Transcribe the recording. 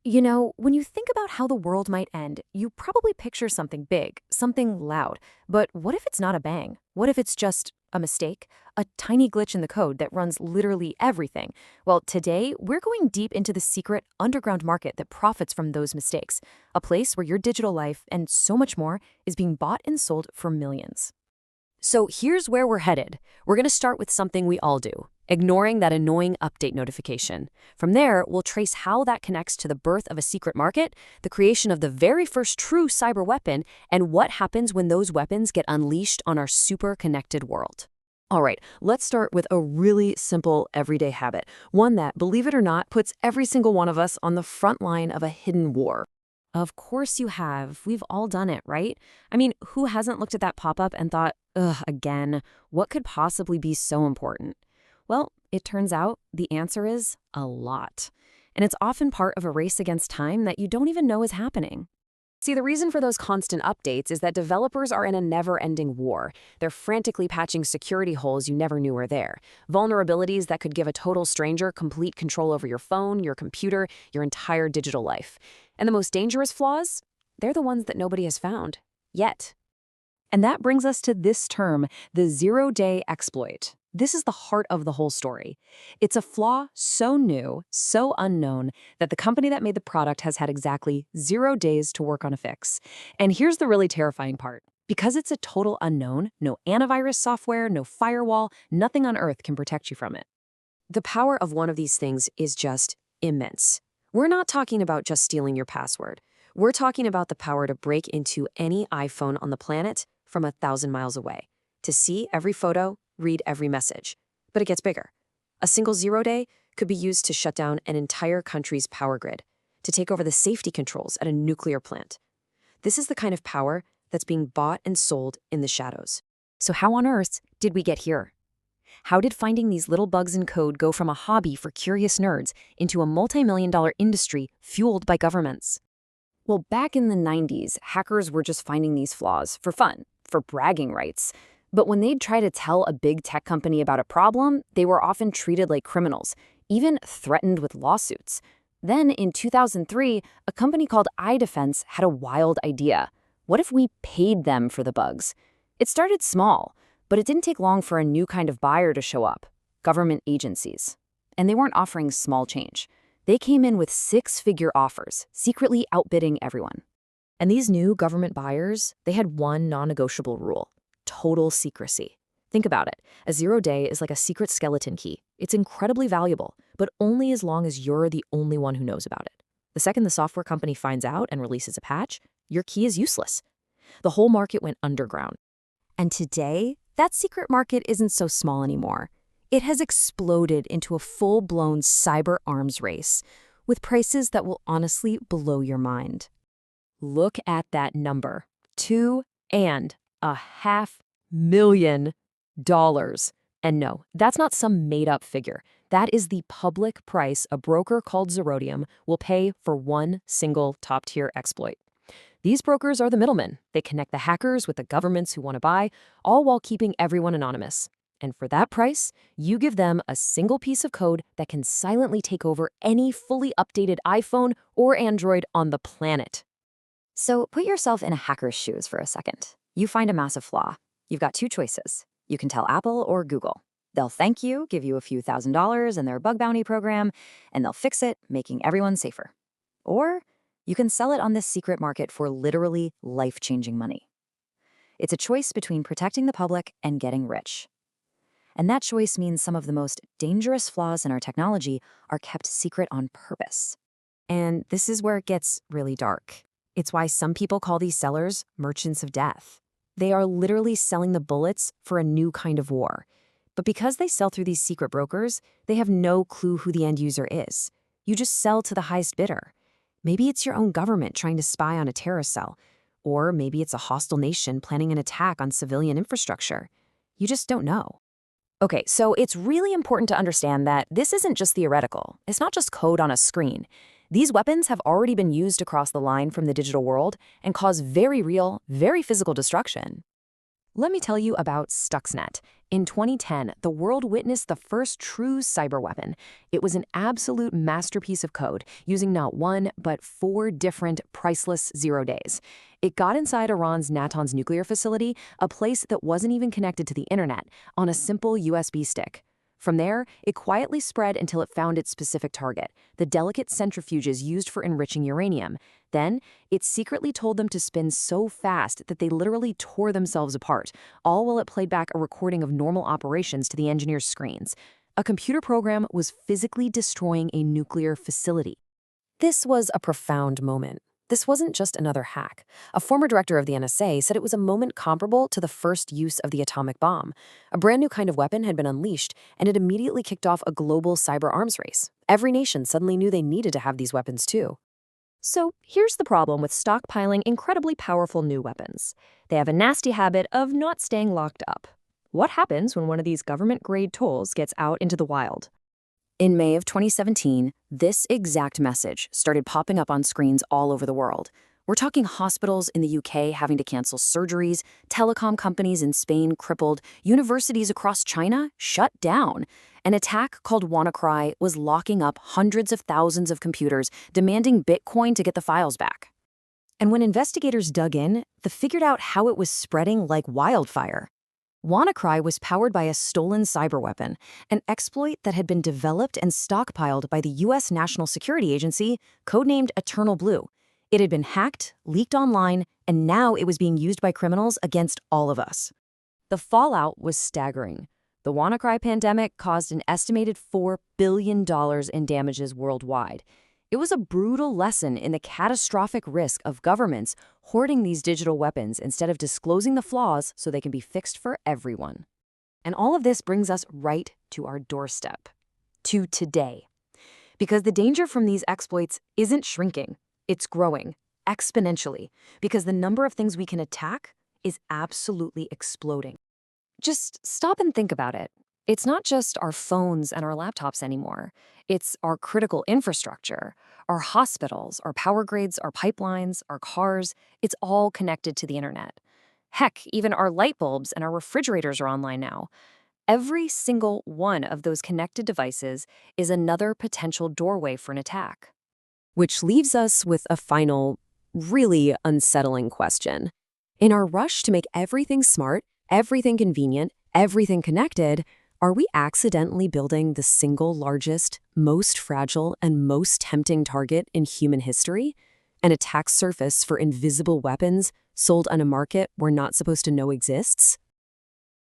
You know, when you think about how the world might end, you probably picture something big, something loud. But what if it's not a bang? What if it's just a mistake? A tiny glitch in the code that runs literally everything? Well, today, we're going deep into the secret underground market that profits from those mistakes, a place where your digital life and so much more is being bought and sold for millions. So here's where we're headed. We're going to start with something we all do, ignoring that annoying update notification. From there, we'll trace how that connects to the birth of a secret market, the creation of the very first true cyber weapon, and what happens when those weapons get unleashed on our super connected world. All right, let's start with a really simple everyday habit, one that, believe it or not, puts every single one of us on the front line of a hidden war. Of course you have. We've all done it, right? I mean, who hasn't looked at that pop-up and thought, ugh, again, what could possibly be so important? Well, it turns out the answer is a lot. And it's often part of a race against time that you don't even know is happening. See, the reason for those constant updates is that developers are in a never-ending war. They're frantically patching security holes you never knew were there, vulnerabilities that could give a total stranger complete control over your phone, your computer, your entire digital life. And the most dangerous flaws? They're the ones that nobody has found. Yet. And that brings us to this term, the zero-day exploit. This is the heart of the whole story. It's a flaw so new, so unknown, that the company that made the product has had exactly 0 days to work on a fix. And here's the really terrifying part. Because it's a total unknown, no antivirus software, no firewall, nothing on earth can protect you from it. The power of one of these things is just immense. We're not talking about just stealing your password. We're talking about the power to break into any iPhone on the planet from 1,000 miles away, to see every photo, read every message. But it gets bigger. A single 0 day could be used to shut down an entire country's power grid, to take over the safety controls at a nuclear plant. This is the kind of power that's being bought and sold in the shadows. So how on earth did we get here? How did finding these little bugs in code go from a hobby for curious nerds into a multi-million-dollar industry fueled by governments? Well, back in the 90s, hackers were just finding these flaws for fun, for bragging rights. But when they'd try to tell a big tech company about a problem, they were often treated like criminals, even threatened with lawsuits. Then, in 2003, a company called iDefense had a wild idea. What if we paid them for the bugs? It started small, but it didn't take long for a new kind of buyer to show up, government agencies. And they weren't offering small change. They came in with 6-figure offers, secretly outbidding everyone. And these new government buyers, they had one non-negotiable rule: total secrecy. Think about it. A 0 day is like a secret skeleton key. It's incredibly valuable, but only as long as you're the only one who knows about it. The second the software company finds out and releases a patch, your key is useless. The whole market went underground. And today, that secret market isn't so small anymore. It has exploded into a full-blown cyber arms race, with prices that will honestly blow your mind. Look at that number, $2.5 million. And no, that's not some made-up figure. That is the public price a broker called Zerodium will pay for one single top-tier exploit. These brokers are the middlemen. They connect the hackers with the governments who want to buy, all while keeping everyone anonymous. And for that price, you give them a single piece of code that can silently take over any fully updated iPhone or Android on the planet. So put yourself in a hacker's shoes for a second. You find a massive flaw. You've got two choices. You can tell Apple or Google. They'll thank you, give you a few $1,000s in their bug bounty program, and they'll fix it, making everyone safer. Or you can sell it on this secret market for literally life-changing money. It's a choice between protecting the public and getting rich. And that choice means some of the most dangerous flaws in our technology are kept secret on purpose. And this is where it gets really dark. It's why some people call these sellers merchants of death. They are literally selling the bullets for a new kind of war. But because they sell through these secret brokers, they have no clue who the end user is. You just sell to the highest bidder. Maybe it's your own government trying to spy on a terrorist cell. Or maybe it's a hostile nation planning an attack on civilian infrastructure. You just don't know. Okay, so it's really important to understand that this isn't just theoretical. It's not just code on a screen. These weapons have already been used across the line from the digital world and cause very real, very physical destruction. Let me tell you about Stuxnet. In 2010, the world witnessed the first true cyber weapon. It was an absolute masterpiece of code, using not one, but 4 different priceless 0 days. It got inside Iran's Natanz nuclear facility, a place that wasn't even connected to the internet, on a simple USB stick. From there, it quietly spread until it found its specific target, the delicate centrifuges used for enriching uranium. Then, it secretly told them to spin so fast that they literally tore themselves apart, all while it played back a recording of normal operations to the engineers' screens. A computer program was physically destroying a nuclear facility. This was a profound moment. This wasn't just another hack. A former director of the NSA said it was a moment comparable to the first use of the atomic bomb. A brand new kind of weapon had been unleashed, and it immediately kicked off a global cyber arms race. Every nation suddenly knew they needed to have these weapons too. So here's the problem with stockpiling incredibly powerful new weapons. They have a nasty habit of not staying locked up. What happens when one of these government-grade tools gets out into the wild? In May of 2017, this exact message started popping up on screens all over the world. We're talking hospitals in the UK having to cancel surgeries, telecom companies in Spain crippled, universities across China shut down. An attack called WannaCry was locking up hundreds of thousands of computers, demanding Bitcoin to get the files back. And when investigators dug in, they figured out how it was spreading like wildfire. WannaCry was powered by a stolen cyber weapon, an exploit that had been developed and stockpiled by the U.S. National Security Agency, codenamed Eternal Blue. It had been hacked, leaked online, and now it was being used by criminals against all of us. The fallout was staggering. The WannaCry pandemic caused an estimated $4 billion in damages worldwide. It was a brutal lesson in the catastrophic risk of governments hoarding these digital weapons instead of disclosing the flaws so they can be fixed for everyone. And all of this brings us right to our doorstep, to today. Because the danger from these exploits isn't shrinking, it's growing exponentially, because the number of things we can attack is absolutely exploding. Just stop and think about it. It's not just our phones and our laptops anymore. It's our critical infrastructure, our hospitals, our power grids, our pipelines, our cars. It's all connected to the internet. Heck, even our light bulbs and our refrigerators are online now. Every single one of those connected devices is another potential doorway for an attack. Which leaves us with a final, really unsettling question. In our rush to make everything smart, everything convenient, everything connected, are we accidentally building the single largest, most fragile, and most tempting target in human history? An attack surface for invisible weapons sold on a market we're not supposed to know exists?